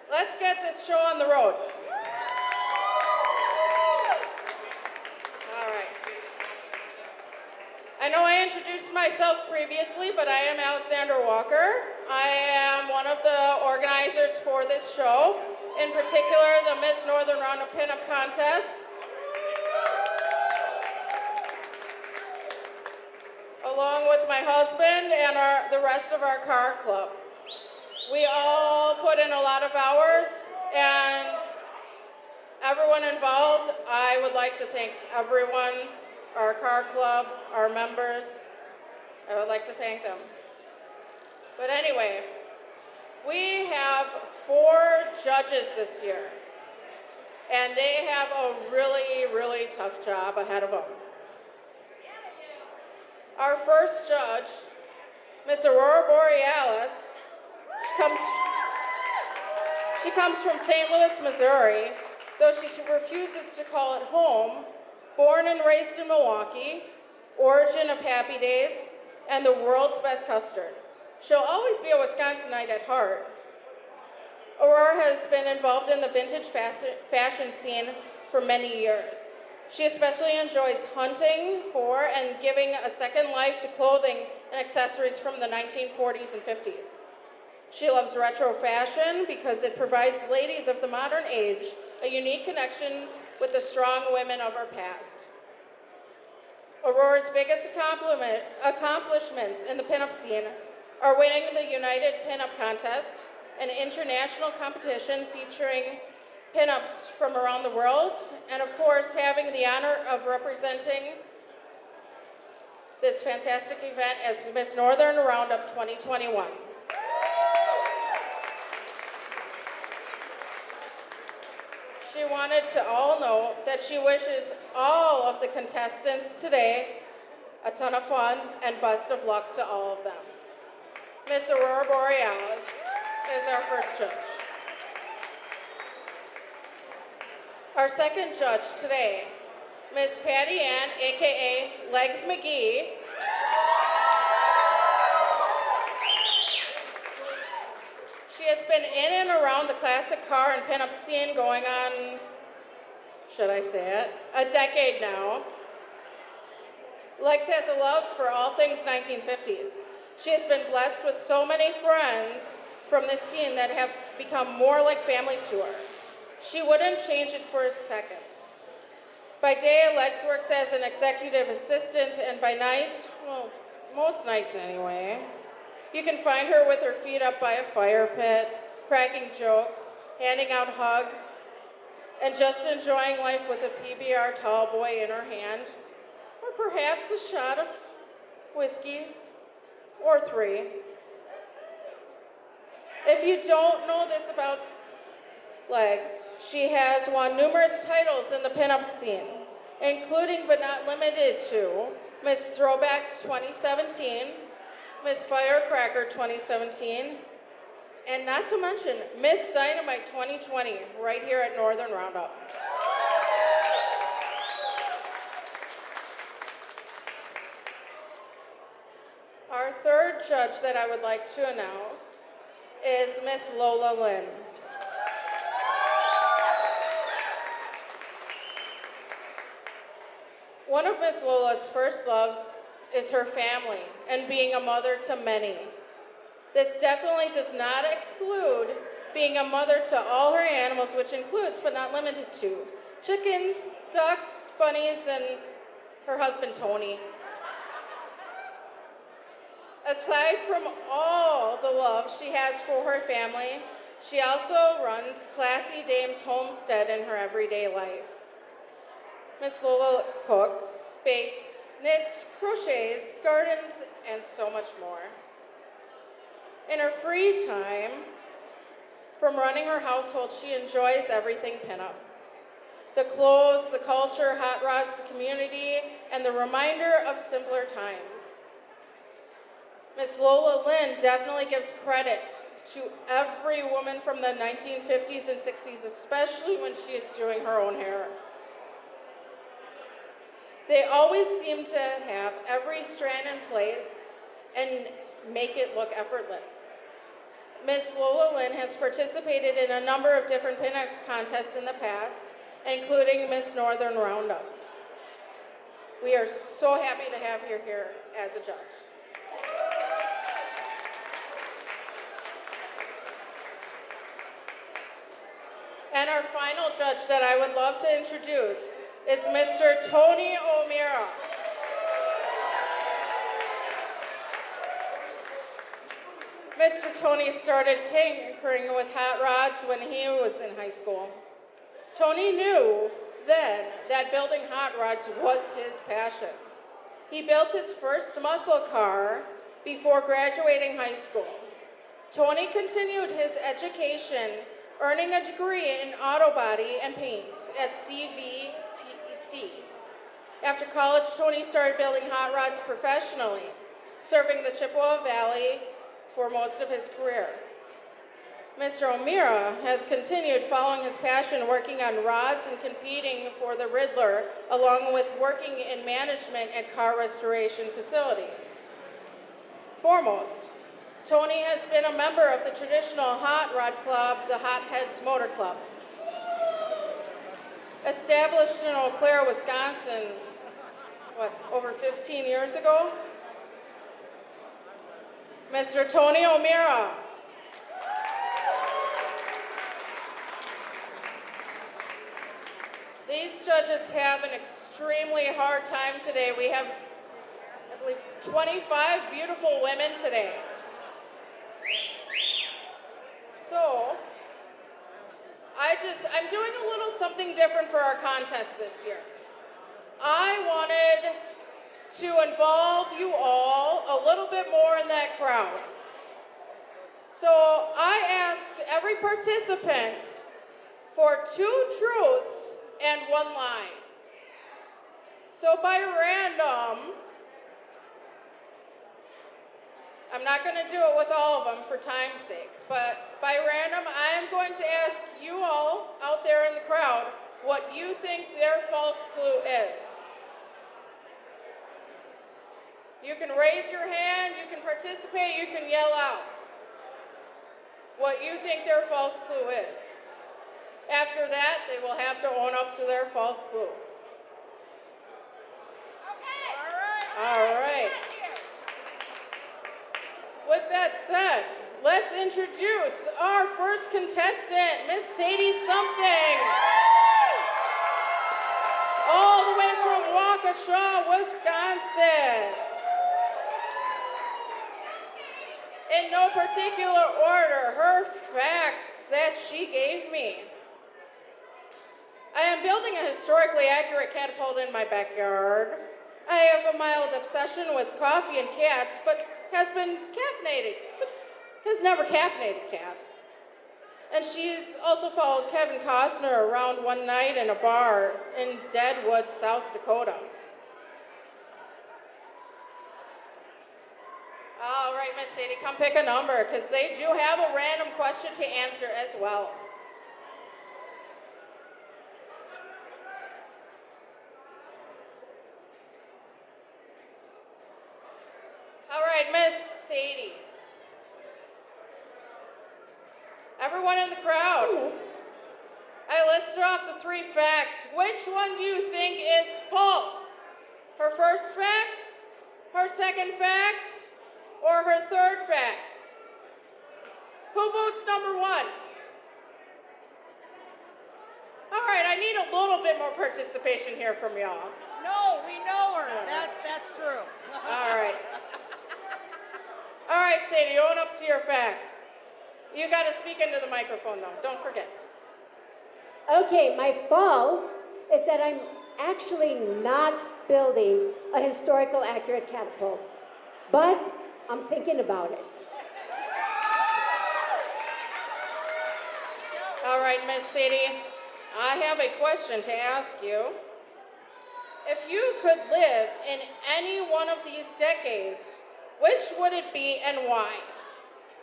Let's get this show on the road. All right. I know I introduced myself previously, but I am Alexander Walker. I am one of the organizers for this show, in particular the Miss Northern Roundup Pinup Contest, along with my husband and the rest of our car club. We all put in a lot of hours, and everyone involved, I would like to thank everyone, our car club, our members. I would like to thank them. But anyway, we have 4 judges this year, and they have a really, really tough job ahead of them. Our first judge, Miss Aurora Borealis, she comes from St. Louis, Missouri, though she refuses to call it home. Born and raised in Milwaukee, origin of Happy Days, and the world's best custard. She'll always be a Wisconsinite at heart. Aurora has been involved in the vintage fashion scene for many years. She especially enjoys hunting for and giving a second life to clothing and accessories from the 1940s and 50s. She loves retro fashion because it provides ladies of the modern age a unique connection with the strong women of our past. Aurora's biggest accomplishments in the pinup scene are winning the United Pinup Contest, an international competition featuring pinups from around the world, and of course having the honor of representing this fantastic event as Miss Northern Roundup 2021. She wanted to all know that she wishes all of the contestants today a ton of fun and best of luck to all of them. Miss Aurora Borealis is our first judge. Our second judge today, Miss Patty Ann, AKA Legs McGee. She has been in and around the classic car and pinup scene going on, should I say it, a decade now. Legs has a love for all things 1950s. She has been blessed with so many friends from this scene that have become more like family to her. She wouldn't change it for a second. By day, Legs works as an executive assistant, and by night, well, most nights anyway, you can find her with her feet up by a fire pit, cracking jokes, handing out hugs, and just enjoying life with a PBR tall boy in her hand, or perhaps a shot of whiskey, or 3. If you don't know this about Legs, she has won numerous titles in the pinup scene, including but not limited to Miss Throwback 2017, Miss Firecracker 2017, and not to mention Miss Dynamite 2020 right here at Northern Roundup. Our third judge that I would like to announce is Miss Lola Lynn. One of Miss Lola's first loves is her family and being a mother to many. This definitely does not exclude being a mother to all her animals, which includes, but not limited to, chickens, ducks, bunnies, and her husband, Tony. Aside from all the love she has for her family, she also runs Classy Dame's Homestead in her everyday life. Miss Lola cooks, bakes, knits, crochets, gardens, and so much more. In her free time, from running her household, she enjoys everything pinup. The clothes, the culture, hot rods, the community, and the reminder of simpler times. Miss Lola Lynn definitely gives credit to every woman from the 1950s and 60s, especially when she is doing her own hair. They always seem to have every strand in place and make it look effortless. Miss Lola Lynn has participated in a number of different pinup contests in the past, including Miss Northern Roundup. We are so happy to have you here as a judge. And our final judge that I would love to introduce is Mr. Tony O'Meara. Mr. Tony started tinkering with hot rods when he was in high school. Tony knew then that building hot rods was his passion. He built his first muscle car before graduating high school. Tony continued his education, earning a degree in auto body and paint at CVTC. After college, Tony started building hot rods professionally, serving the Chippewa Valley for most of his career. Mr. O'Meara has continued following his passion, working on rods and competing for the Riddler, along with working in management at car restoration facilities. Foremost, Tony has been a member of the traditional hot rod club, the Hot Heads Motor Club. Established in Eau Claire, Wisconsin, over 15 years ago? Mr. Tony O'Meara. These judges have an extremely hard time today. We have, I believe, 25 beautiful women today. So, I'm doing a little something different for our contest this year. I wanted to involve you all a little bit more in that crowd. So I asked every participant for 2 truths and 1 lie. So by random, I'm not going to do it with all of them for time's sake, but by random, I am going to ask you all out there in the crowd what you think their false clue is. You can raise your hand, you can participate, you can yell out what you think their false clue is. After that, they will have to own up to their false clue. Okay. All right. With that said, let's introduce our first contestant, Miss Sadie Something. All the way from Waukesha, Wisconsin. In no particular order, her facts that she gave me. I am building a historically accurate catapult in my backyard. I have a mild obsession with coffee and cats, but has never caffeinated cats. And she's also followed Kevin Costner around one night in a bar in Deadwood, South Dakota. All right, Miss Sadie, come pick a number, because they do have a random question to answer as well. All right, Miss Sadie. Everyone in the crowd, hello. I listed off the 3 facts. Which one do you think is false? Her first fact, her second fact, or her third fact? Who votes number 1? All right, I need a little bit more participation here from y'all. No, we know her. That's true. All right. All right, Sadie, own up to your fact. You got to speak into the microphone, though. Don't forget. Okay, my false is that I'm actually not building a historical accurate catapult, but I'm thinking about it. All right, Miss Sadie, I have a question to ask you. If you could live in any one of these decades, which would it be and why?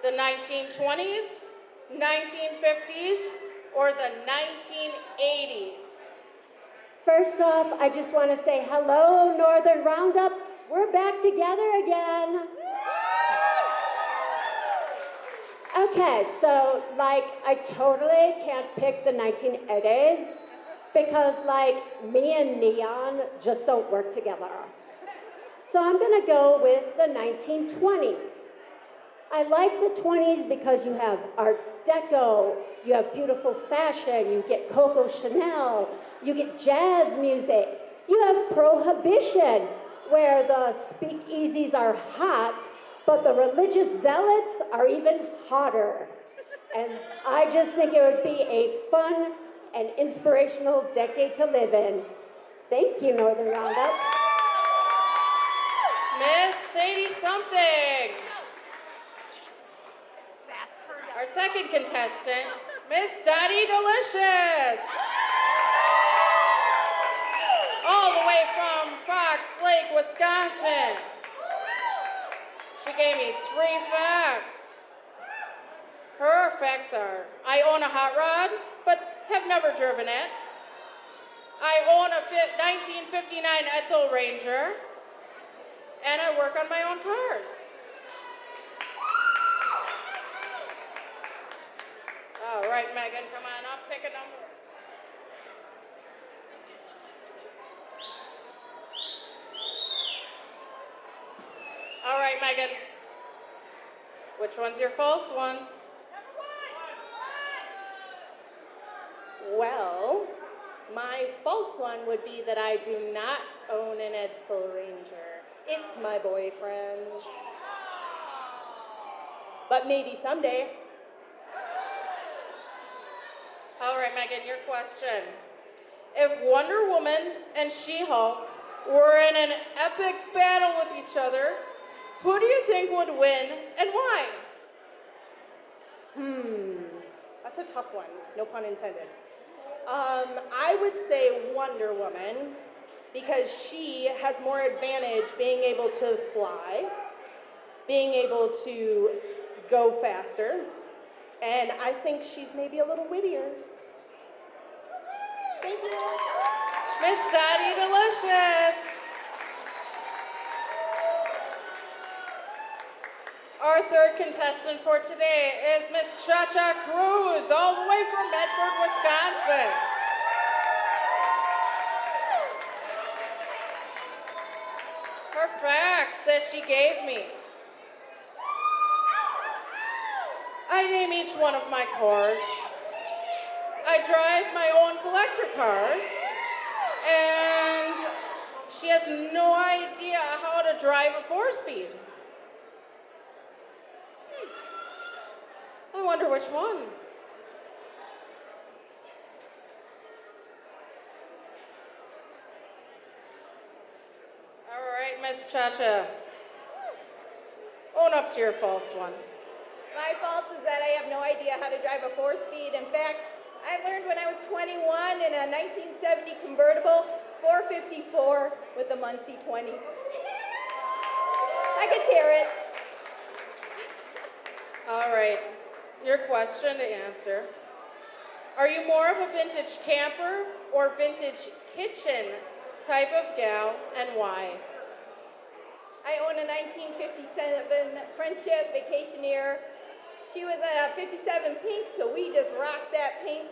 The 1920s, 1950s, or the 1980s? First off, I just want to say hello, Northern Roundup. We're back together again. Okay, so like I totally can't pick the 1980s because like me and neon just don't work together. So I'm gonna go with the 1920s. I like the 20s because you have Art Deco, you have beautiful fashion, you get Coco Chanel, you get jazz music, you have Prohibition, where the speakeasies are hot, but the religious zealots are even hotter. And I just think it would be a fun and inspirational decade to live in. Thank you, Northern Roundup. Miss Sadie something. That's her. Our second contestant, Miss Dottie Delicious. All the way from Fox Lake, Wisconsin. She gave me 3 facts. Her facts are, I own a hot rod, but have never driven it. I own a 1959 Edsel Ranger, and I work on my own cars. All right, Megan, come on up, pick a number. All right, Megan. Which one's your false one? Well, my false one would be that I do not own an Edsel Ranger. It's my boyfriend. But maybe someday. All right, Megan, your question. If Wonder Woman and She-Hulk were in an epic battle with each other, who do you think would win and why? That's a tough one, no pun intended. I would say Wonder Woman because she has more advantage being able to fly, being able to go faster, and I think she's maybe a little wittier. Thank you. Miss Dottie Delicious. Our third contestant for today is Miss Jauch Cruz, all the way from Medford, Wisconsin. Her facts that she gave me. I name each one of my cars. I drive my own collector cars, and she has no idea how to drive a 4-speed. I wonder which one. All right, Miss Chacha. Own up to your false one. My fault is that I have no idea how to drive a 4-speed. In fact, I learned when I was 21 in a 1970 convertible 454 with a Muncie 20. I could tear it. All right, your question to answer. Are you more of a vintage camper or vintage kitchen type of gal, and why? I own a 1957 Friendship Vacationeer. She was a 57 pink, so we just rocked that pink.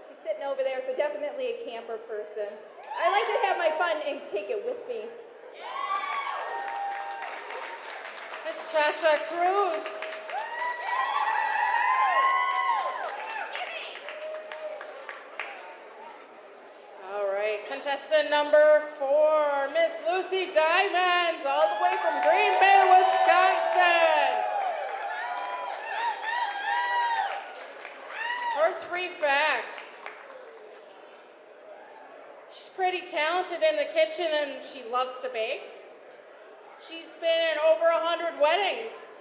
She's sitting over there, so definitely a camper person. I like to have my fun and take it with me. Miss Chacha Cruz. All right, contestant number 4, Miss Lucy Diamonds, all the way from Green Bay, Wisconsin. Her 3 facts. She's pretty talented in the kitchen and she loves to bake. She's been in over 100 weddings.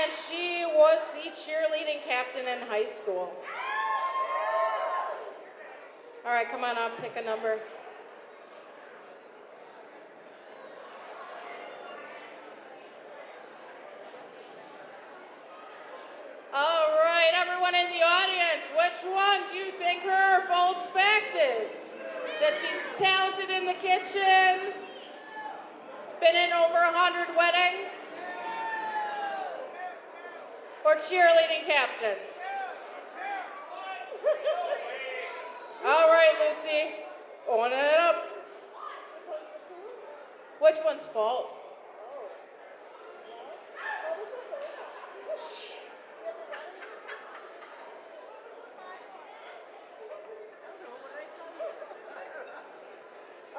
And she was the cheerleading captain in high school. All right, come on up, pick a number. All right, everyone in the audience, which one do you think her false fact is? That she's talented in the kitchen, been in over 100 weddings? for cheerleading captain? All right, Lucy, own it up. Which one's false?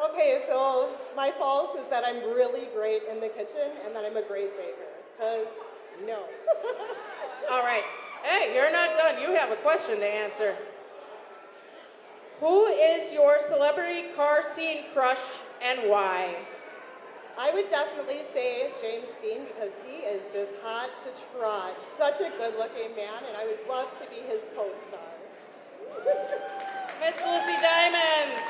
Okay, so my false is that I'm really great in the kitchen and that I'm a great baker. Because, no. All right. Hey, you're not done. You have a question to answer. Who is your celebrity car scene crush and why? I would definitely say James Dean because he is just hot to trot. Such a good-looking man, and I would love to be his co-star. Miss Lucy Diamonds.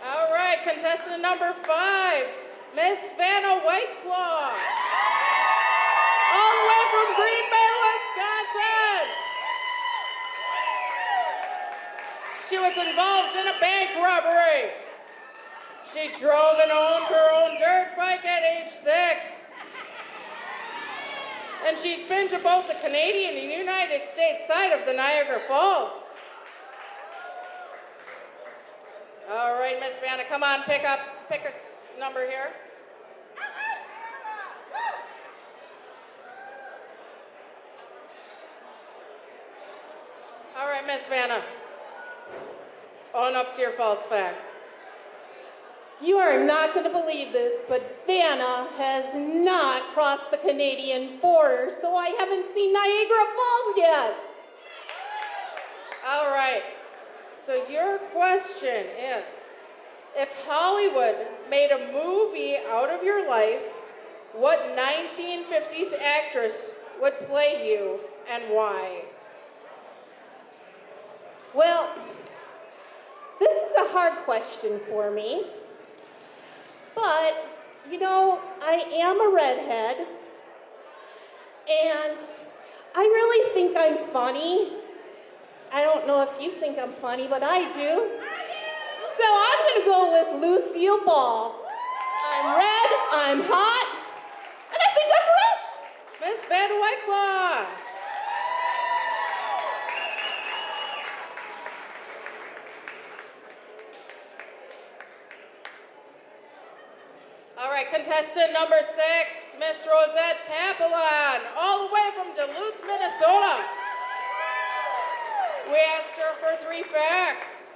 All right, contestant number 5, Miss Vanna Whiteclaw. All the way from Green Bay, Wisconsin. She was involved in a bank robbery. She drove and owned her own dirt bike at age 6. And she's been to both the Canadian and United States side of the Niagara Falls. All right, Miss Vanna, come on, pick a number here. All right, Miss Vanna, own up to your false fact. You are not going to believe this, but Vanna has not crossed the Canadian border, so I haven't seen Niagara Falls yet. All right, so your question is, if Hollywood made a movie out of your life, what 1950s actress would play you and why? Well, this is a hard question for me. But, you know, I am a redhead, and I really think I'm funny. I don't know if you think I'm funny, but I do. So I'm going to go with Lucille Ball. I'm red, I'm hot, and I think I'm rich. Miss Van Whiteclaw. All right, contestant number 6, Miss Rosette Papillon, all the way from Duluth, Minnesota. We asked her for 3 facts.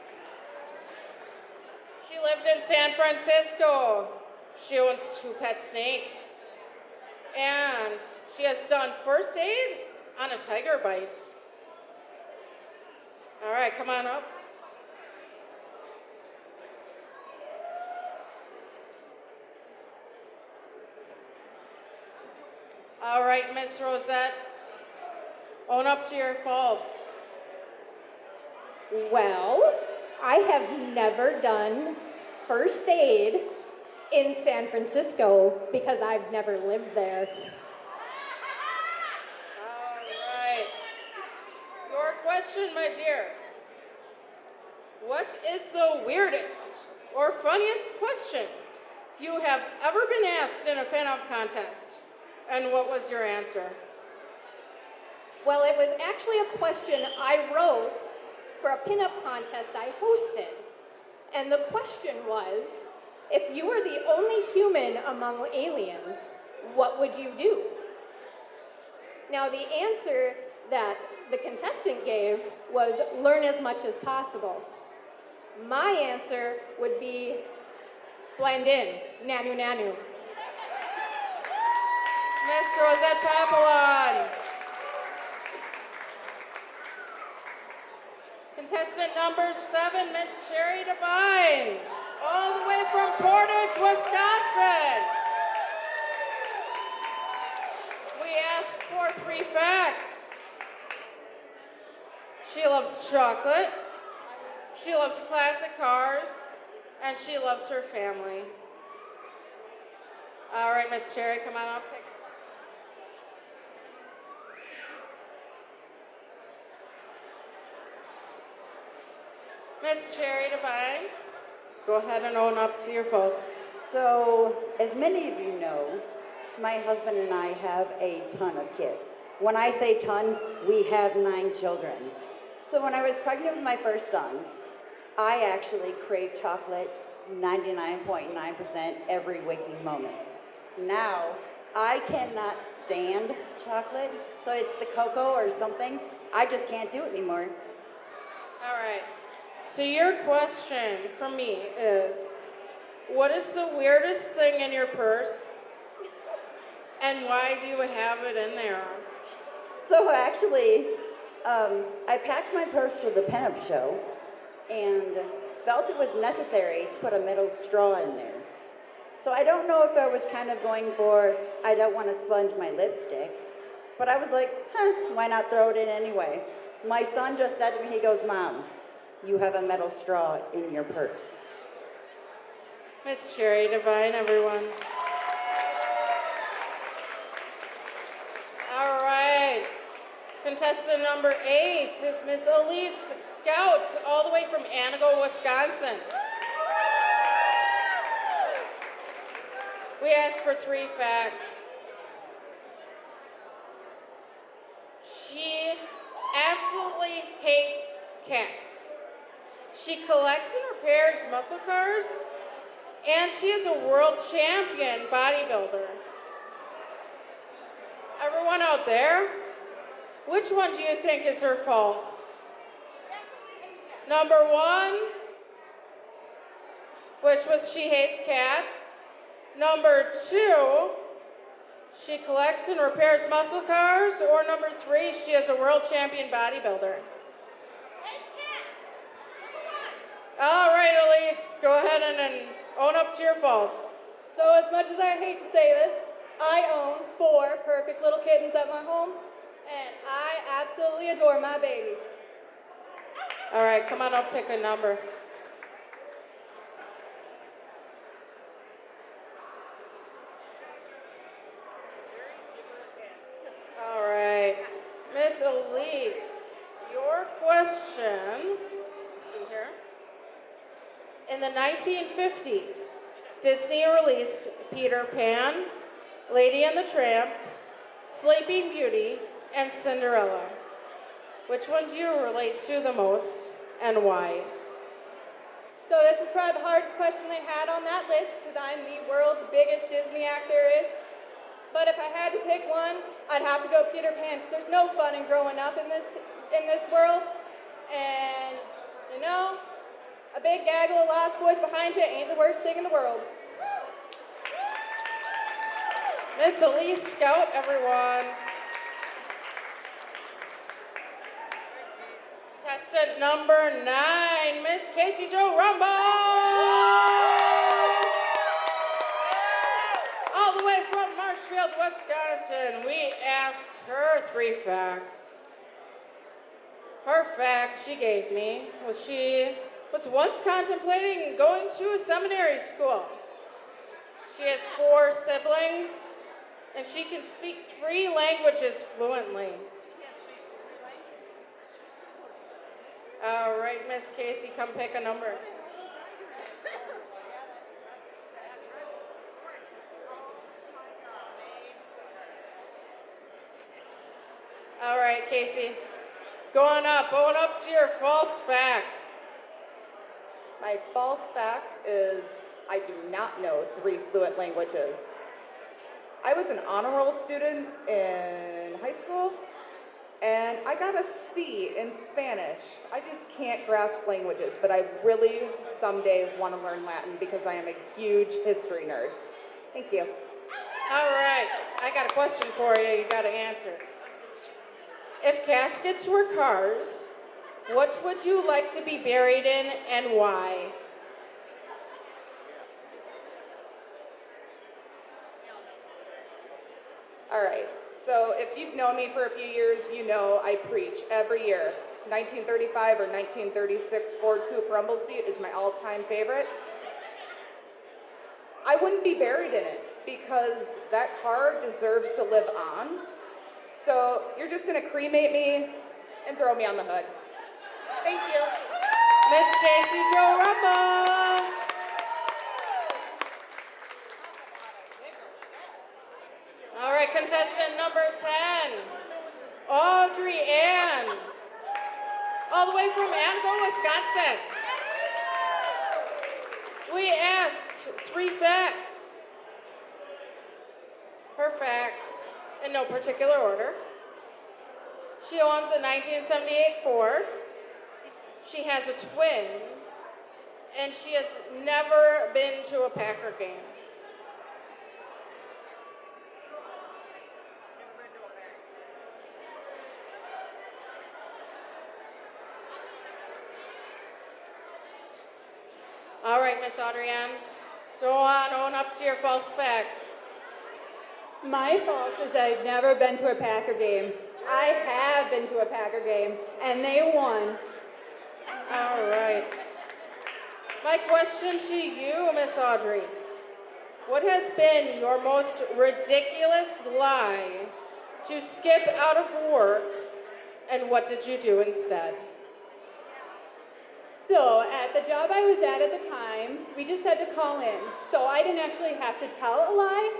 She lived in San Francisco. She owns 2 pet snakes. And she has done first aid on a tiger bite. All right, come on up. All right, Miss Rosette, own up to your false. Well, I have never done first aid in San Francisco because I've never lived there. All right. Your question, my dear. What is the weirdest or funniest question you have ever been asked in a pinup contest? And what was your answer? Well, it was actually a question I wrote for a pinup contest I hosted. And the question was, if you were the only human among aliens, what would you do? Now, the answer that the contestant gave was learn as much as possible. My answer would be blend in, nanu nanu. Miss Rosette Papillon. Contestant number 7, Miss Sherry Devine, all the way from Portage, Wisconsin. We asked for 3 facts. She loves chocolate, she loves classic cars, and she loves her family. All right, Miss Cherry, come on up. Miss Cherry Devine, go ahead and own up to your false. So, as many of you know, My husband and I have a ton of kids. When I say ton, we have 9 children. So when I was pregnant with my first son, I actually crave chocolate 99.9% every waking moment. Now, I cannot stand chocolate, so it's the cocoa or something. I just can't do it anymore. All right. So your question for me is, what is the weirdest thing in your purse? And why do you have it in there? So actually, I packed my purse for the pinup show and felt it was necessary to put a metal straw in there. So I don't know if I was kind of going for, I don't want to sponge my lipstick, but I was like, why not throw it in anyway? My son just said to me, he goes, Mom, you have a metal straw in your purse. Miss Cherry Divine, everyone. All right. Contestant number 8 is Miss Elise Scout, all the way from Anago, Wisconsin. We asked for 3 facts. She absolutely hates cats. She collects and repairs muscle cars, and she is a world champion bodybuilder. Everyone out there, which one do you think is her false? Number 1, which was she hates cats. Number 2, she collects and repairs muscle cars. Or number 3, she is a world champion bodybuilder. All right, Elise, go ahead and own up to your false. So as much as I hate to say this, I own 4 perfect little kittens at my home, and I absolutely adore my babies. All right, come on up, pick a number. All right, Miss Elise, your question, let's see here. In the 1950s, Disney released Peter Pan, Lady and the Tramp, Sleeping Beauty, and Cinderella. Which one do you relate to the most, and why? So this is probably the hardest question they had on that list, because I'm the world's biggest Disney-act there is. But if I had to pick one, I'd have to go Peter Pan, because there's no fun in growing up in this world. And, you know, a big gaggle of lost boys behind you ain't the worst thing in the world. Miss Elise Scout, everyone. Contestant number 9, Miss Casey Jo Rumble. All the way from Marshfield, Wisconsin, we asked her 3 facts. Her facts she gave me was she was once contemplating going to a seminary school. She has 4 siblings, and she can speak 3 languages fluently. All right, Miss Casey, come pick a number. All right, Casey, go on up, own up to your false fact. My false fact is I do not know 3 fluent languages. I was an honor roll student in high school, and I got a C in Spanish. I just can't grasp languages, but I really someday want to learn Latin because I am a huge history nerd. Thank you. All right, I got a question for you. You got to answer. If caskets were cars, what would you like to be buried in and why? All right, so if you've known me for a few years, you know I preach every year. 1935 or 1936 Ford Coupe Rumble seat is my all-time favorite. I wouldn't be buried in it because that car deserves to live on. So you're just gonna cremate me and throw me on the hood. Thank you. Miss Casey Jo Rumble. contestant number 10, Audrey Ann, all the way from Anvil, Wisconsin. We asked 3 facts. Her facts, in no particular order. She owns a 1978 Ford. She has a twin, and she has never been to a Packer game. All right, Miss Audrey Ann, go on, own up to your false fact. My fault is I've never been to a Packer game. I have been to a Packer game, and they won. All right. My question to you, Miss Audrey, what has been your most ridiculous lie to skip out of work, and what did you do instead? So, at the job I was at the time, we just had to call in. So I didn't actually have to tell a lie,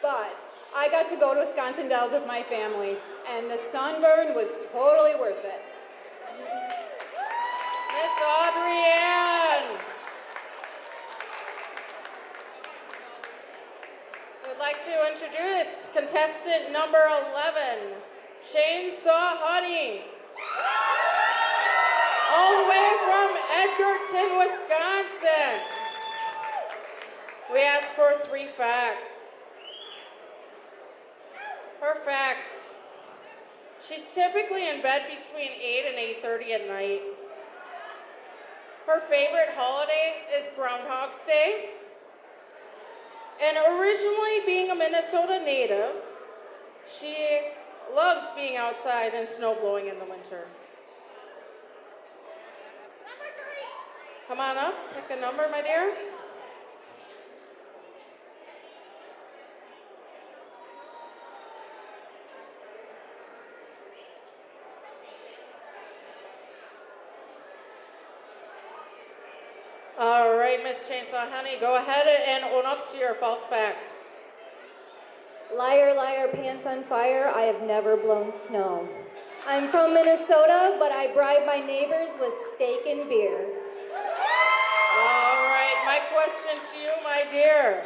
but I got to go to Wisconsin Dells with my family, and the sunburn was totally worth it. Miss Audrey Ann. We'd like to introduce contestant number 11, Chainsaw Honey. All the way from Edgerton, Wisconsin. We asked for 3 facts. Her facts. She's typically in bed between 8 and 8:30 at night. Her favorite holiday is Groundhog's Day. And originally being a Minnesota native, she loves being outside and snow blowing in the winter. Come on up, pick a number, my dear. All right, Miss Chainsaw Honey, go ahead and own up to your false fact. Liar, liar, pants on fire, I have never blown snow. I'm from Minnesota, but I bribe my neighbors with steak and beer. All right, my question to you, my dear.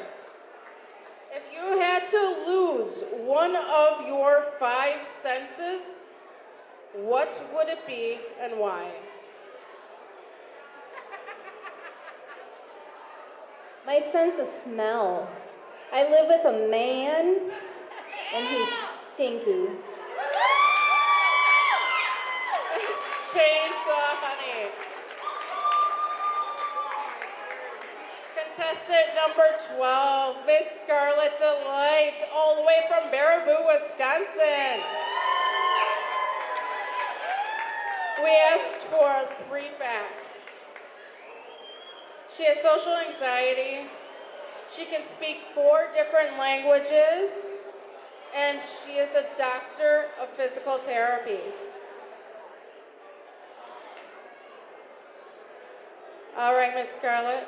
If you had to lose one of your 5 senses, what would it be and why? My sense of smell. I live with a man, and he's stinky. Chainsaw Honey. Contestant number 12, Miss Scarlett Delight, all the way from Baraboo, Wisconsin. We asked for 3 facts. She has social anxiety. She can speak 4 different languages, and she is a doctor of physical therapy. All right, Miss Scarlett,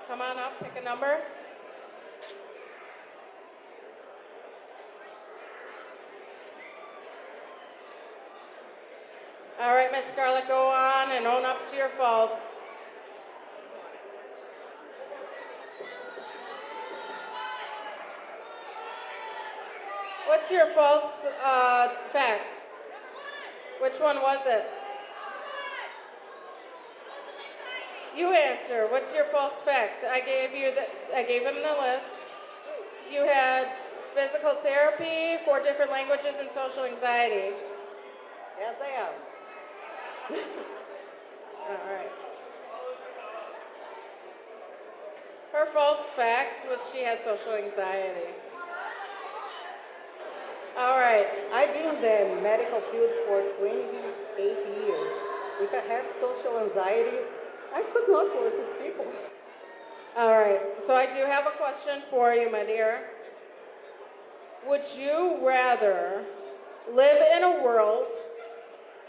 come on up, pick a number. All right, Miss Scarlett, go on and own up to your false. What's your false fact? Which one was it? You answer. What's your false fact? I gave him the list. You had physical therapy, 4 different languages, and social anxiety. Yes, I am. All right. Her false fact was she has social anxiety. All right. I've been in the medical field for 28 years. If I have social anxiety, I could not work with people. All right. So I do have a question for you, my dear. Would you rather live in a world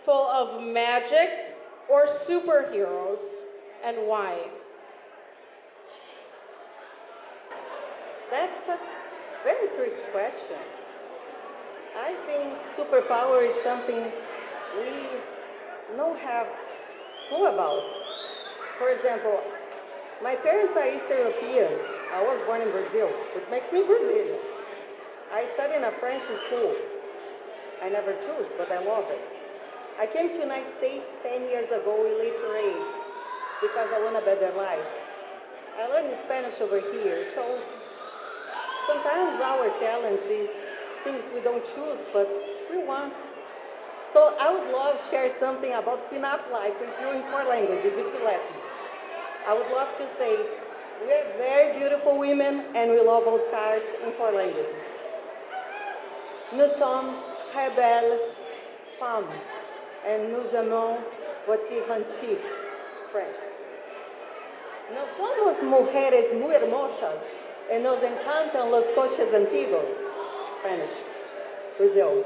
full of magic or superheroes, and why? That's a very tricky question. I think superpower is something we don't have clue about. For example, my parents are East European. I was born in Brazil, which makes me Brazilian. I studied in a French school. I never chose, but I love it. I came to the United States 10 years ago illiterate because I want a better life. I learned Spanish over here, so sometimes our talents is things we don't choose, but we want. So I would love to share something about pinup life with you in 4 languages, if you let me. I would love to say, we're very beautiful women and we love old cards in 4 languages. Nous sommes très belles femmes et nous aimons voiture antique, French. Nós somos mujeres muy hermosas e nos encantan los coches antigos, Spanish, Brazil.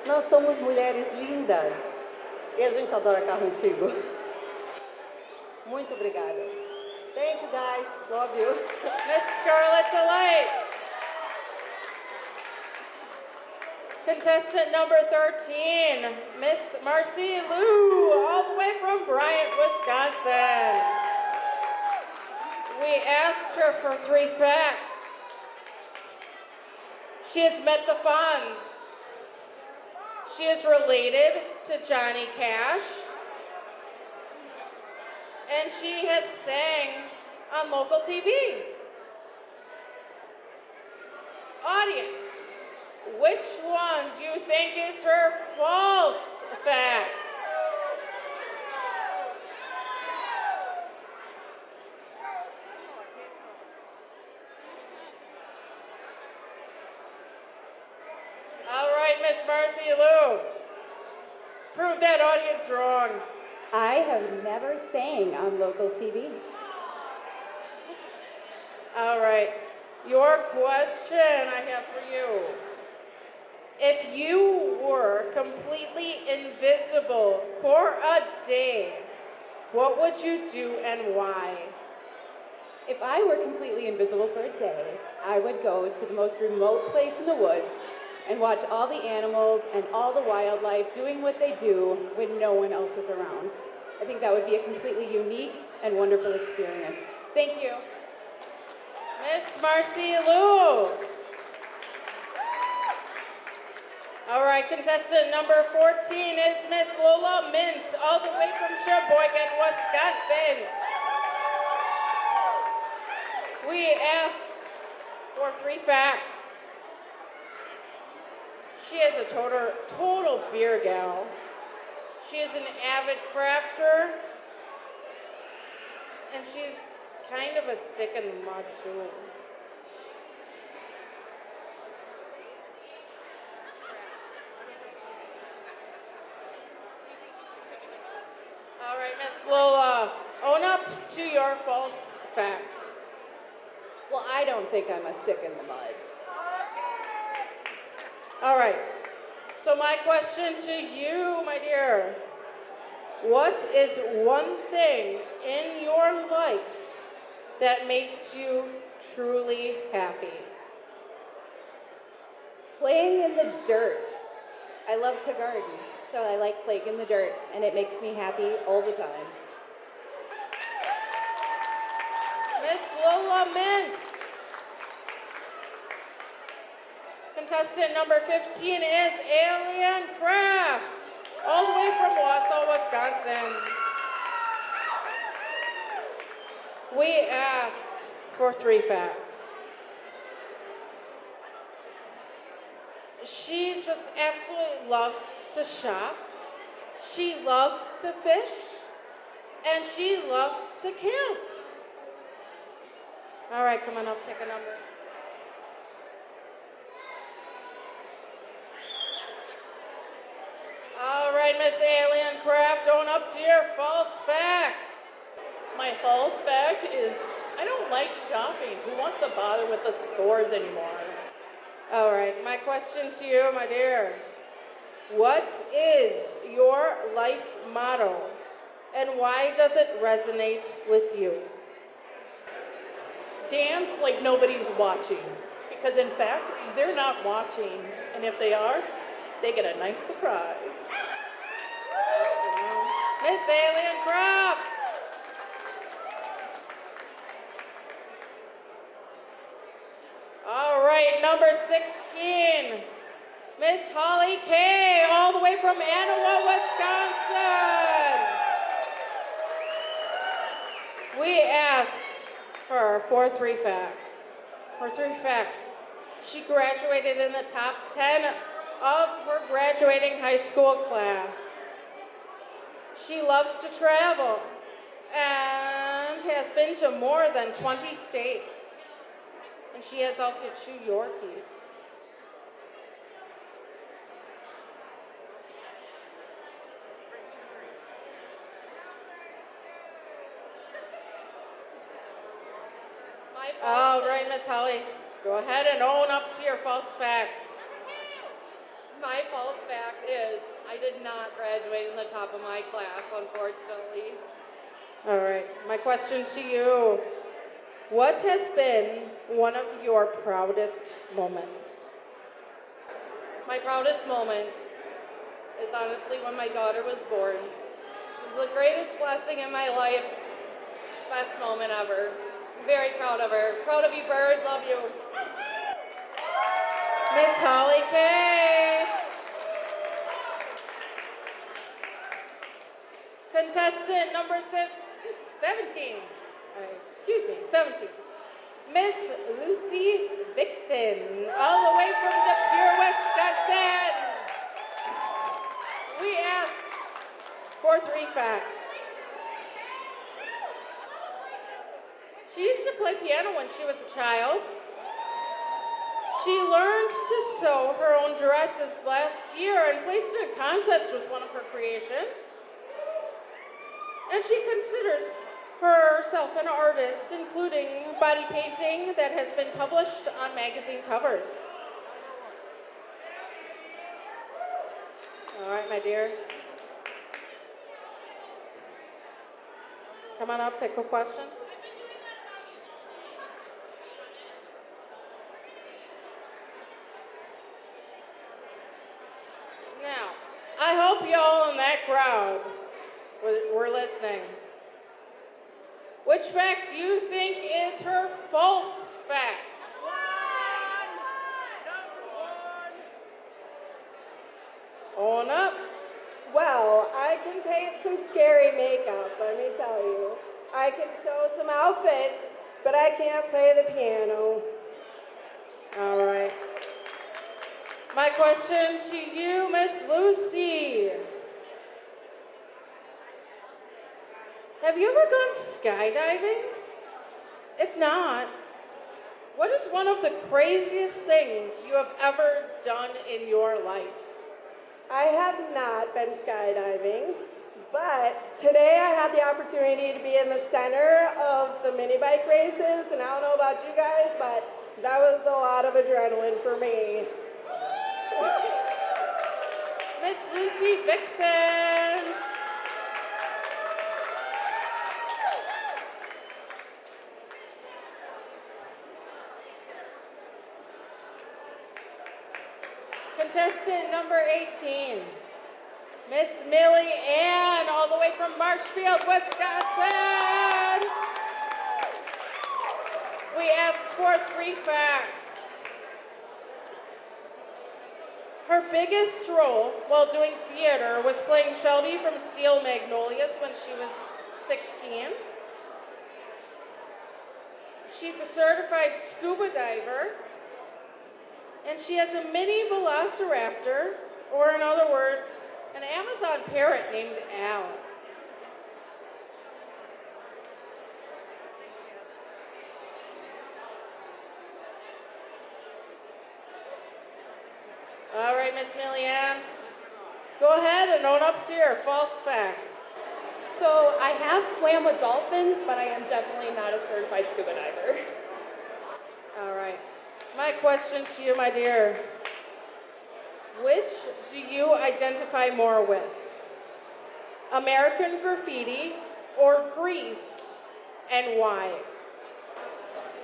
Nós somos mulheres lindas e a gente adora carro antigo. Muito obrigada. Thank you guys, love you. Miss Scarlet Delight. Contestant number 13, Miss Marcy Lou, all the way from Bryant, Wisconsin. We asked her for 3 facts. She has met the Fonz. She is related to Johnny Cash. And she has sang on local TV. Audience, which one do you think is her false fact? All right, Miss Marcy Lou, prove that audience wrong. I have never sang on local TV. All right, your question I have for you. If you were completely invisible for a day, what would you do and why? If I were completely invisible for a day, I would go to the most remote place in the woods and watch all the animals and all the wildlife doing what they do when no one else is around. I think that would be a completely unique and wonderful experience. Thank you. Miss Marcy Lou. All right, contestant number 14 is Miss Lola Mintz, all the way from Sheboygan, Wisconsin. We asked for 3 facts. She is a total beer gal. She is an avid crafter, and she's kind of a stick in the mud too. All right, Miss Lola, own up to your false fact. Well, I don't think I'm a stick in the mud. All right, so my question to you, my dear, what is one thing in your life that makes you truly happy? Playing in the dirt. I love to garden, so I like playing in the dirt, and it makes me happy all the time. Miss Lola Mintz. Contestant number 15 is Alien Craft, all the way from Wausau, Wisconsin. We asked for 3 facts. She just absolutely loves to shop. She loves to fish, and she loves to camp. All right, come on up, pick a number. All right, Miss Alien Craft, own up to your false fact. My false fact is I don't like shopping. Who wants to bother with the stores anymore? All right, my question to you, my dear. What is your life motto, and why does it resonate with you? Dance like nobody's watching. because in fact, they're not watching, and if they are, they get a nice surprise. Miss Alien Croft. All right, number 16, Miss Holly Kay, all the way from Anawa, Wisconsin. We asked her for 3 facts. For 3 facts, she graduated in the top 10 of her graduating high school class. She loves to travel and has been to more than 20 states. And she has also 2 Yorkies. All right, Miss Holly, go ahead and own up to your false fact. My false fact is I did not graduate in the top of my class, unfortunately. All right, my question to you, what has been one of your proudest moments? My proudest moment is honestly when my daughter was born. It was the greatest blessing in my life, best moment ever. I'm very proud of her. Proud of you, Bird. Love you. Miss Holly Kay. Contestant number 17. 17. Miss Lucy Vixen, all the way from DePere, Wisconsin. We asked for 3 facts. She used to play piano when she was a child. She learned to sew her own dresses last year and placed in a contest with one of her creations. And she considers herself an artist, including body painting that has been published on magazine covers. All right, my dear. Come on up, pick a question. Now, I hope y'all in that crowd were listening. Which fact do you think is her false fact? Own up. Well, I can paint some scary makeup, let me tell you. I can sew some outfits, but I can't play the piano. All right. My question to you, Miss Lucy. Have you ever gone skydiving? If not, what is one of the craziest things you have ever done in your life? I have not been skydiving, but today I had the opportunity to be in the center of the mini bike races, and I don't know about you guys, but that was a lot of adrenaline for me. Miss Lucy Vixen. Contestant number 18, Miss Millie Ann, all the way from Marshfield, Wisconsin. We asked for 3 facts. Her biggest role while doing theater was playing Shelby from Steel Magnolias when she was 16. She's a certified scuba diver. And she has a mini velociraptor, or in other words, an Amazon parrot named Al. All right, Miss Millyanne, go ahead and own up to your false fact. So I have swam with dolphins, but I am definitely not a certified scuba diver. All right. My question to you, my dear, which do you identify more with? American Graffiti or Grease, and why?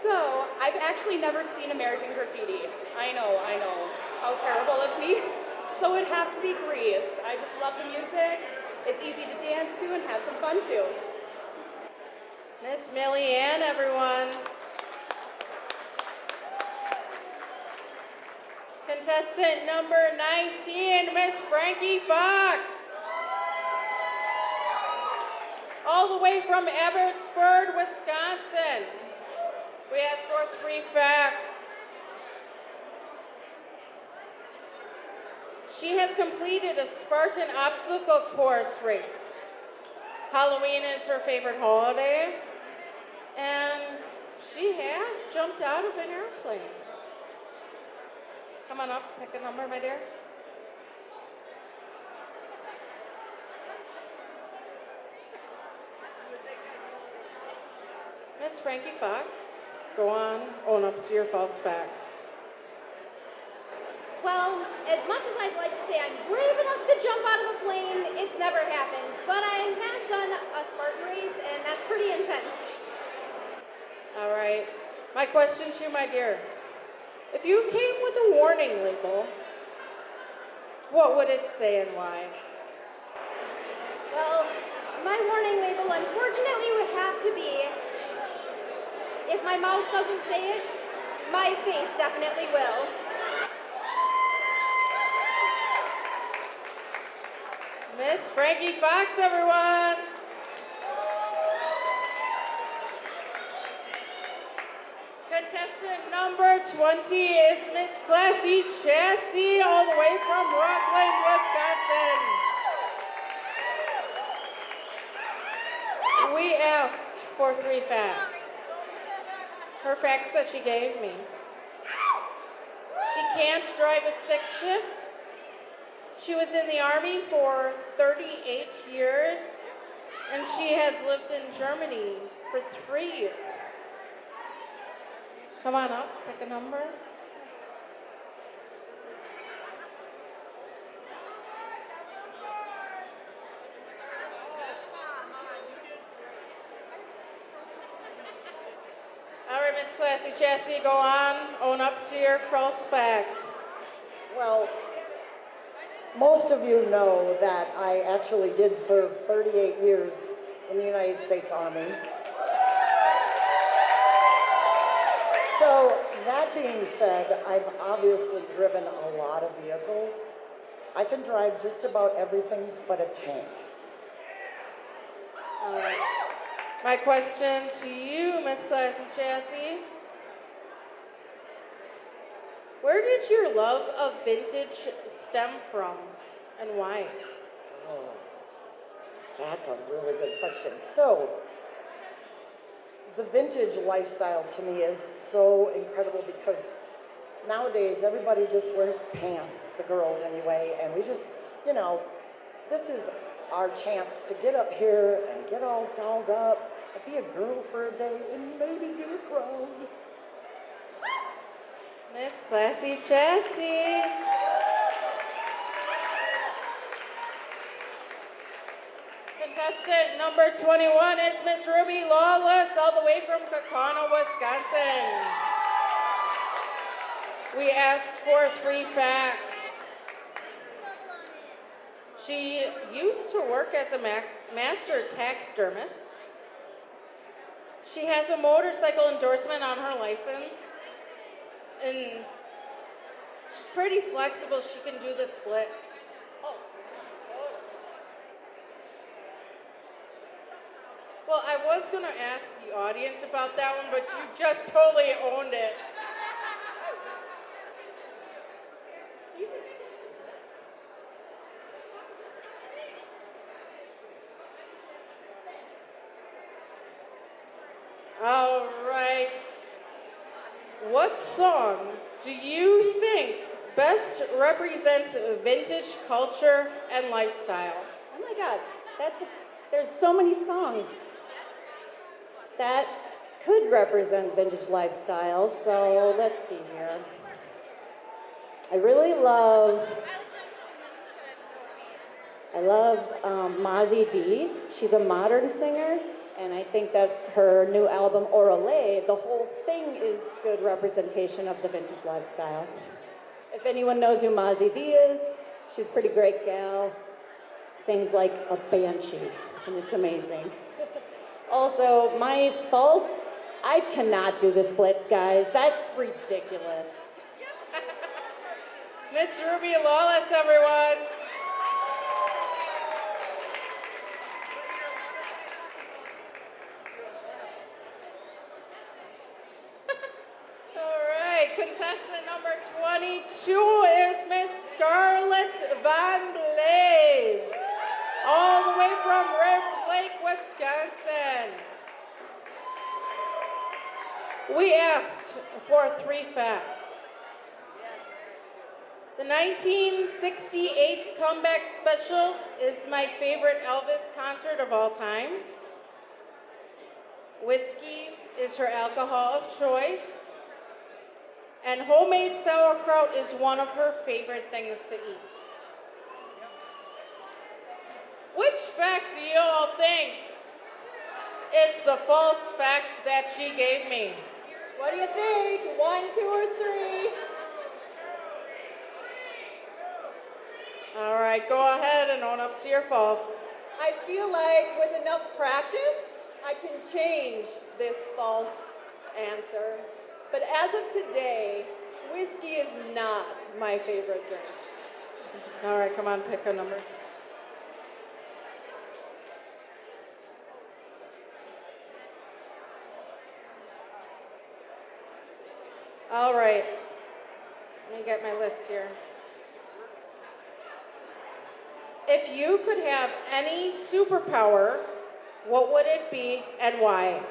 So, I've actually never seen American Graffiti. I know. How terrible of me. So it'd have to be Grease. I just love the music. It's easy to dance to and have some fun too. Miss Millie Ann, everyone. Contestant number 19, Miss Frankie Fox. All the way from Abbotsford, Wisconsin. We asked for 3 facts. She has completed a Spartan obstacle course race. Halloween is her favorite holiday, and she has jumped out of an airplane. Come on up, pick a number, my dear. Miss Frankie Fox, go on, own up to your false fact. Well, as much as I'd like to say I'm brave enough to jump out of a plane, it's never happened. But I have done a Spartan race, and that's pretty intense. All right, my question to you, my dear. If you came with a warning label, what would it say and why? Well, my warning label unfortunately would have to be, if my mouth doesn't say it, my face definitely will. Miss Frankie Fox, everyone. Contestant number 20 is Miss Classy Chassis, all the way from Rockland, Wisconsin. We asked for 3 facts. Her facts that she gave me. She can't drive a stick shift. She was in the Army for 38 years, and she has lived in Germany for 3 years. Come on up, pick a number. All right, Miss Classy Chassis, go on, own up to your false fact. Well, most of you know that I actually did serve 38 years in the United States Army. So that being said, I've obviously driven a lot of vehicles. I can drive just about everything but a tank. All right. My question to you, Miss Classy Chassis. Where did your love of vintage stem from, and why? Oh, that's a really good question. So, the vintage lifestyle to me is so incredible because nowadays everybody just wears pants, the girls anyway, and we just, this is our chance to get up here and get all dolled up and be a girl for a day and maybe get a crown. Miss Classy Chassis. Contestant number 21 is Miss Ruby Lawless, all the way from Kaukauna, Wisconsin. We asked for 3 facts. She used to work as a master taxidermist. She has a motorcycle endorsement on her license. And she's pretty flexible. She can do the splits. Well, I was going to ask the audience about that one, but you just totally owned it. All right. What song do you think best represents vintage culture and lifestyle? Oh my God, there's so many songs that could represent vintage lifestyle. So let's see here. I really love Mozzie D. She's a modern singer, And I think that her new album, Orale, the whole thing is good representation of the vintage lifestyle. If anyone knows who Mozzie D is, she's a pretty great gal. Sings like a banshee, and it's amazing. Also, my false, I cannot do the splits, guys. That's ridiculous. Miss Ruby Lawless, everyone. All right, contestant number 22 is Miss Scarlett Van Blaze, all the way from Red Lake, Wisconsin. We asked for 3 facts. The 1968 Comeback Special is my favorite Elvis concert of all time. Whiskey is her alcohol of choice. And homemade sauerkraut is one of her favorite things to eat. Which fact do you all think is the false fact that she gave me? What do you think? 1, 2, or 3? All right, go ahead and own up to your false. I feel like with enough practice, I can change this false answer. But as of today, whiskey is not my favorite drink. All right, come on, pick a number. All right, let me get my list here. If you could have any superpower, what would it be and why?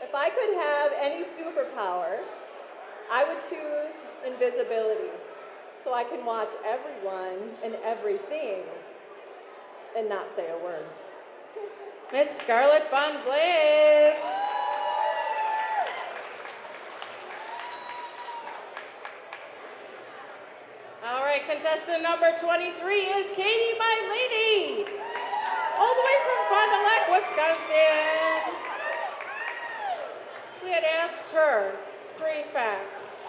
If I could have any superpower, I would choose invisibility, so I can watch everyone and everything and not say a word. Miss Scarlett Van Blaze. All right, contestant number 23 is Katie, my lady, all the way from Fond du Lac, Wisconsin. We had asked her 3 facts.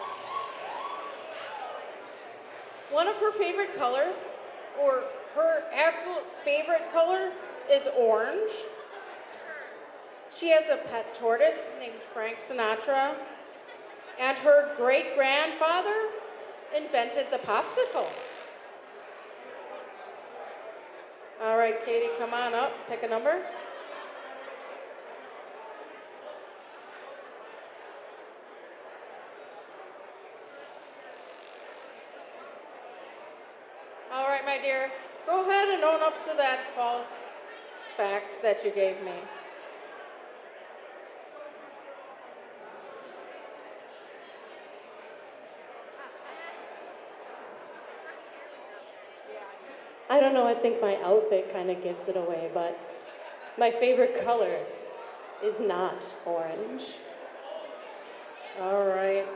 One of her favorite colors, or her absolute favorite color, is orange. She has a pet tortoise named Frank Sinatra, and her great-grandfather invented the popsicle. All right, Katie, come on up, pick a number. All right, my dear, go ahead and own up to that false fact that you gave me. I don't know, I think my outfit kind of gives it away, but my favorite color is not orange. All right.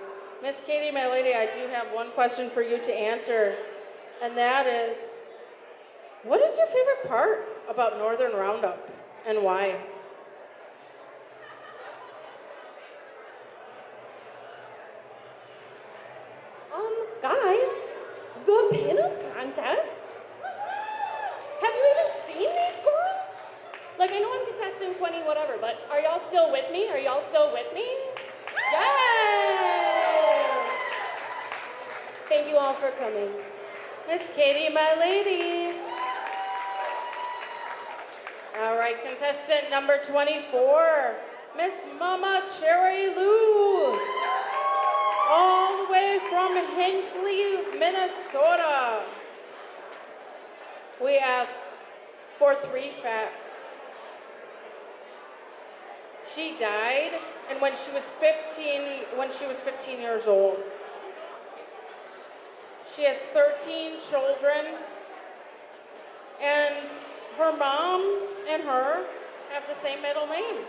Miss Katie, my lady, I do have one question for you to answer, and that is, what is your favorite part about Northern Roundup and why? Guys, the pinup contest? Have you even seen these girls? Like, I know I'm contestant 20 whatever, but are y'all still with me? Are y'all still with me? Yes! Thank you all for coming. Miss Katie, my lady. All right, contestant number 24, Miss Mama Cherry Lou, all the way from Hinckley, Minnesota. We asked for 3 facts. She died, and when she was 15 years old. She has 13 children, and her mom and her have the same middle name.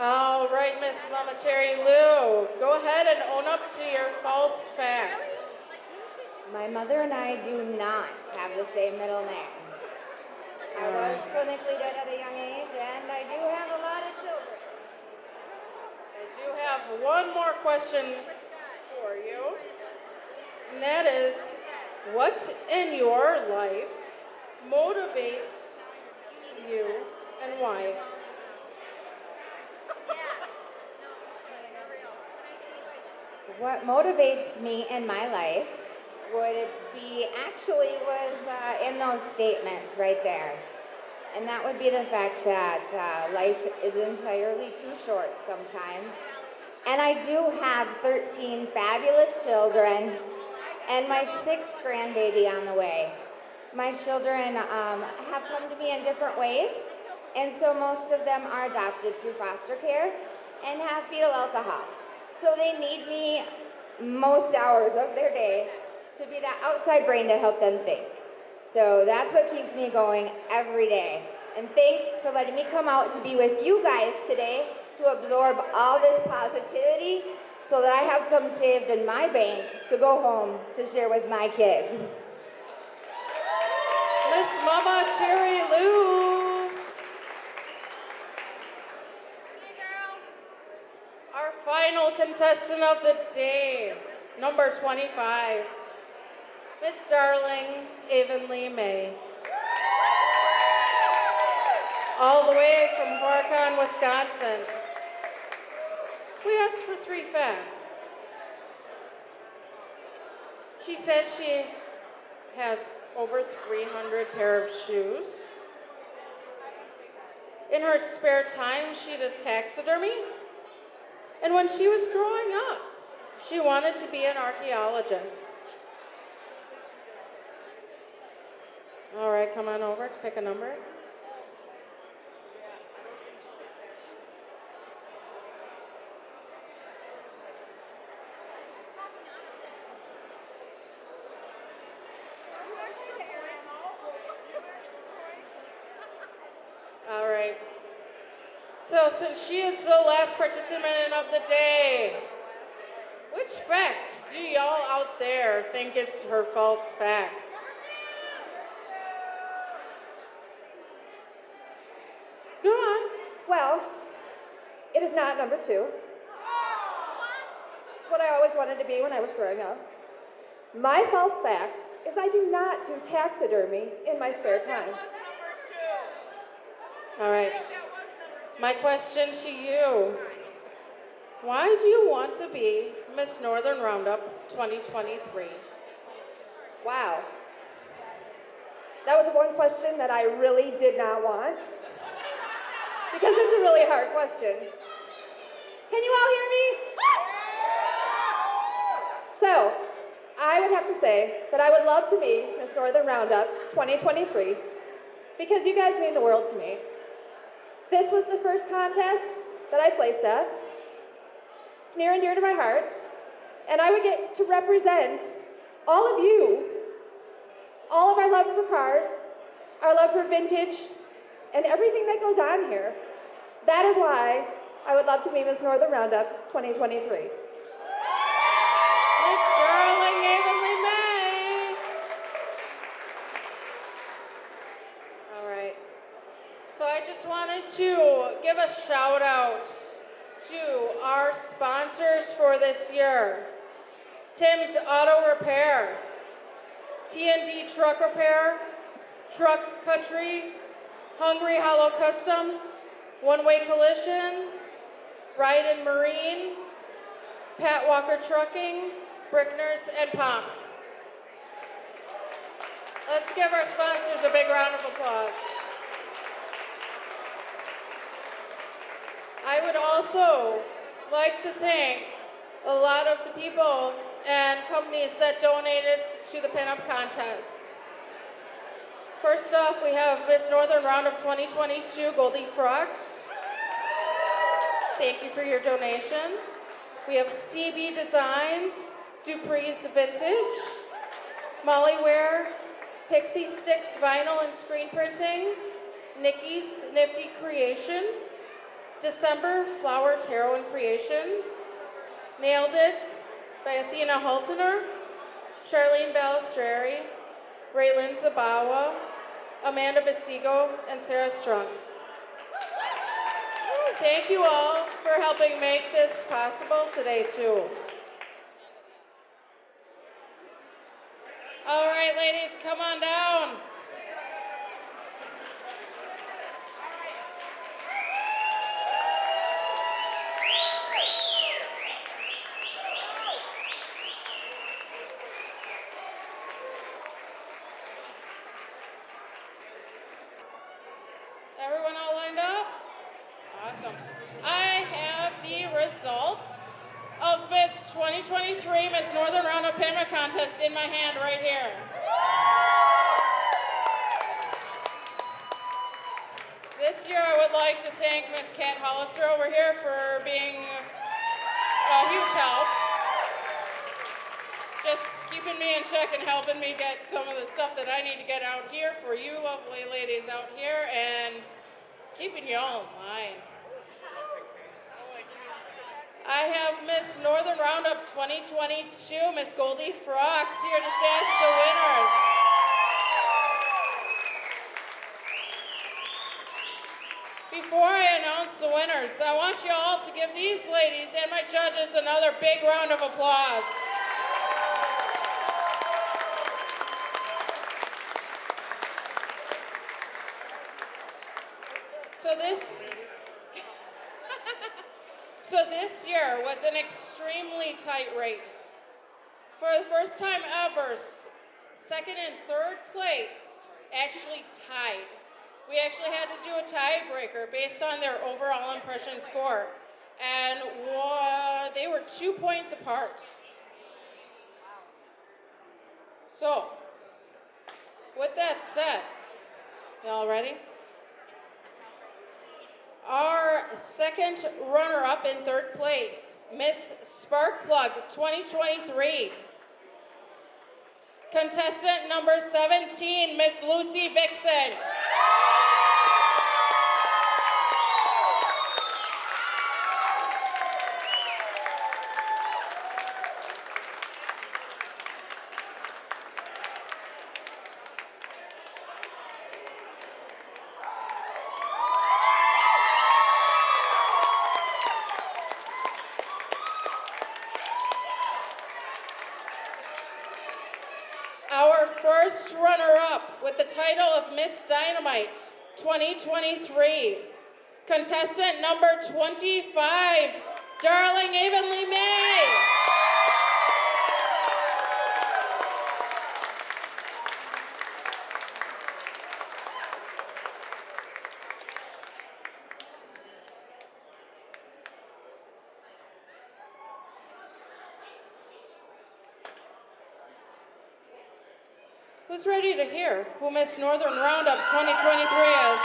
All right, Miss Mama Cherry Lou, go ahead and own up to your false fact. My mother and I do not have the same middle name. I was clinically dead at a young age, and I do have a lot of children. I do have one more question for you, and that is, what in your life motivates you and why? What motivates me in my life would be actually was in those statements right there. And that would be the fact that life is entirely too short sometimes. And I do have 13 fabulous children and my 6th grandbaby on the way. My children have come to me in different ways, and so most of them are adopted through foster care and have fetal alcohol. So they need me most hours of their day to be that outside brain to help them think. So that's what keeps me going every day. And thanks for letting me come out to be with you guys today to absorb all this positivity so that I have some saved in my bank to go home to share with my kids. Miss Mama Cherry Lou. Our final contestant of the day, number 25, Miss Darling Avonlea May. All the way from Horicon, Wisconsin. We asked for 3 facts. She says she has over 300 pair of shoes. In her spare time, she does taxidermy. And when she was growing up, she wanted to be an archaeologist. All right, come on over, pick a number. All right. So since she is the last participant of the day, which fact do y'all out there think is her false fact? Go on. Well, it is not number 2. It's what I always wanted to be when I was growing up. My false fact is I do not do taxidermy in my spare time. All right. My question to you, why do you want to be Miss Northern Roundup 2023? Wow. That was one question that I really did not want, because it's a really hard question. Can you all hear me? So, I would have to say that I would love to be Miss Northern Roundup 2023, because you guys mean the world to me. This was the first contest that I placed at. It's near and dear to my heart, and I would get to represent all of you, all of our love for cars, our love for vintage, and everything that goes on here. That is why I would love to be Miss Northern Roundup 2023. Miss Darling Avonlea May. All right. So I just wanted to give a shout out to our sponsors for this year. Tim's Auto Repair, T&D Truck Repair, Truck Country, Hungry Hollow Customs, One Way Collision, Ride and Marine, Pat Walker Trucking, Brickners, and Pomps. Let's give our sponsors a big round of applause. I would also like to thank a lot of the people and companies that donated to the pinup contest. First off, we have Miss Northern Roundup 2022 Goldie Frocks. Thank you for your donation. We have CB Designs, Dupree's Vintage, Mollyware, Pixie Sticks Vinyl and Screen Printing, Nikki's Nifty Creations, December Flower Tarot and Creations, Nailed It by Athena Haltener, Charlene Balistreri, Raylyn Zabawa, Amanda Basigo, and Sarah Strunk. Thank you all for helping make this possible today, too. All right, ladies, come on down. Everyone all lined up? Awesome. I have the results of Miss 2023 Miss Northern Roundup Pageant Contest in my hand right here. This year I would like to thank Miss Kat Hollister over here for being a huge help. Just keeping me in check and helping me get some of the stuff that I need to get out here for you lovely ladies out here and keeping you all in line. I have Miss Northern Roundup 2022, Miss Goldie Frocks, here to sash the winners. Before I announce the winners, I want you all to give these ladies and my judges another big round of applause. So this year was an extremely tight race. For the first time ever, second and third place actually tied. We actually had to do a tiebreaker based on their overall impression score. And they were 2 points apart. So, with that said, y'all ready? Our second runner-up in third place, Miss Sparkplug 2023. Contestant number 17, Miss Lucy Vixen. Our first runner-up with the title of Miss Dynamite 2023, contestant number 25, Darling Avonlea May. Who's ready to hear who Miss Northern Roundup 2023 is?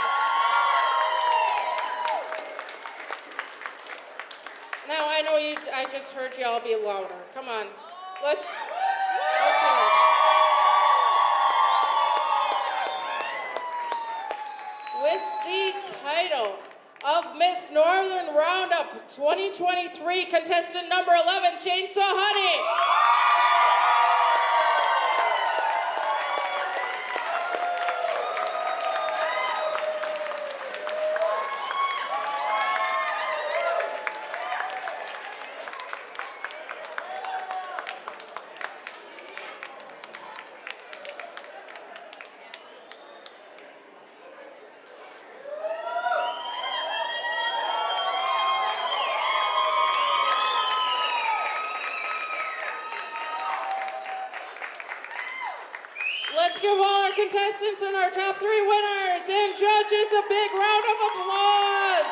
Now I know I just heard y'all be louder. Come on, let's hear it. With the title of Miss Northern Roundup 2023, contestant number 11, Chainsaw Honey. Let's give all our contestants and our top 3 winners and judges a big round of applause.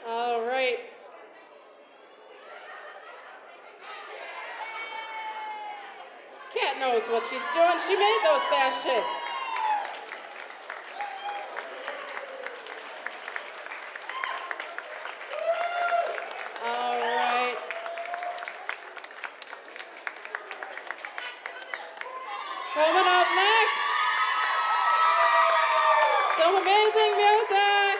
All right. Kat knows what she's doing. She made those sashes. Coming up next, some amazing music.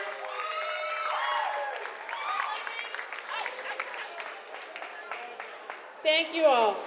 Thank you all.